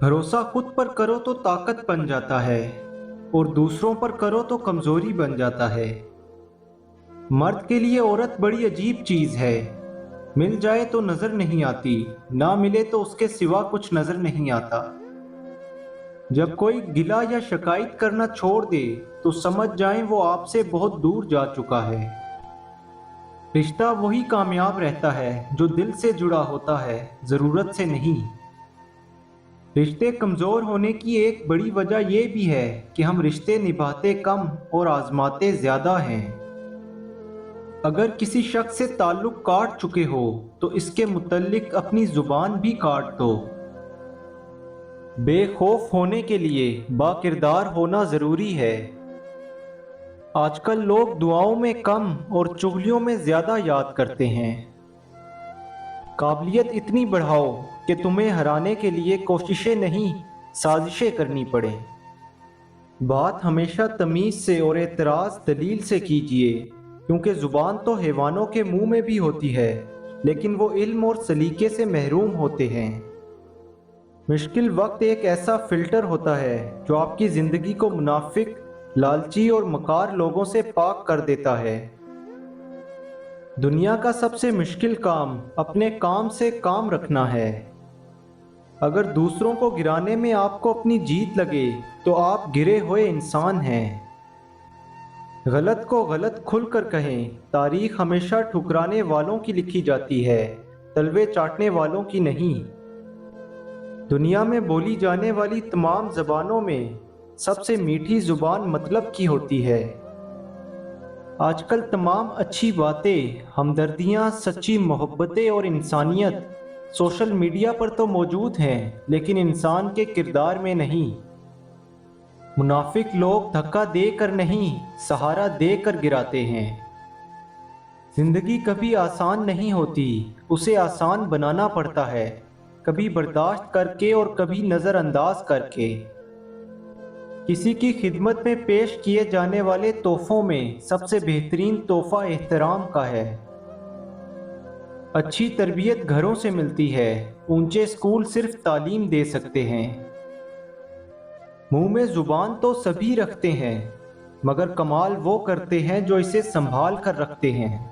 भरोसा खुद पर करो तो ताकत बन जाता है और दूसरों पर करो तो कमजोरी बन जाता है। मर्द के लिए औरत बड़ी अजीब चीज है। मिल जाए तो नजर नहीं आती, ना मिले तो उसके सिवा कुछ नजर नहीं आता। जब कोई गिला या शिकायत करना छोड़ दे तो समझ जाएं वो आपसे बहुत दूर जा चुका है। रिश्ता वही कामयाब रहता है जो दिल से जुड़ा होता है, जरूरत से नहीं। रिश्ते कमजोर होने की एक बड़ी वजह यह भी है कि हम रिश्ते निभाते कम और आजमाते ज्यादा हैं। अगर किसी शख्स से ताल्लुक काट चुके हो तो इसके मुतल्लिक अपनी जुबान भी काट दो। बेखौफ होने के लिए बाकिरदार होना जरूरी है। आजकल लोग दुआओं में कम और चुगलियों में ज्यादा याद करते हैं। काबिलियत इतनी बढ़ाओ कि तुम्हें हराने के लिए कोशिशें नहीं, साजिशें करनी पड़े। बात हमेशा तमीज से और एतराज दलील से कीजिए, क्योंकि जुबान तो हैवानों के मुंह में भी होती है, लेकिन वो इल्म और सलीके से महरूम होते हैं। मुश्किल वक्त एक ऐसा फिल्टर होता है जो आपकी जिंदगी को मुनाफिक, लालची और मकार लोगों से पाक कर देता है। दुनिया का सबसे मुश्किल काम अपने काम से काम रखना है। अगर दूसरों को गिराने में आपको अपनी जीत लगे तो आप गिरे हुए इंसान हैं। गलत को गलत खुलकर कहें, तारीख हमेशा ठुकराने वालों की लिखी जाती है, तलवे चाटने वालों की नहीं। दुनिया में बोली जाने वाली तमाम ज़बानों में सबसे मीठी ज़ुबान मतलब की होती है। आजकल तमाम अच्छी बातें, हमदर्दियाँ, सच्ची मोहब्बतें और इंसानियत सोशल मीडिया पर तो मौजूद हैं, लेकिन इंसान के किरदार में नहीं। मुनाफिक लोग धक्का देकर नहीं, सहारा देकर गिराते हैं। जिंदगी कभी आसान नहीं होती, उसे आसान बनाना पड़ता है, कभी बर्दाश्त करके और कभी नज़रअंदाज करके। किसी की खिदमत में पेश किए जाने वाले तोहफों में सबसे बेहतरीन तोहफा एहतराम का है। अच्छी तरबियत घरों से मिलती है, ऊंचे स्कूल सिर्फ तालीम दे सकते हैं। मुंह में जुबान तो सभी रखते हैं, मगर कमाल वो करते हैं जो इसे संभाल कर रखते हैं।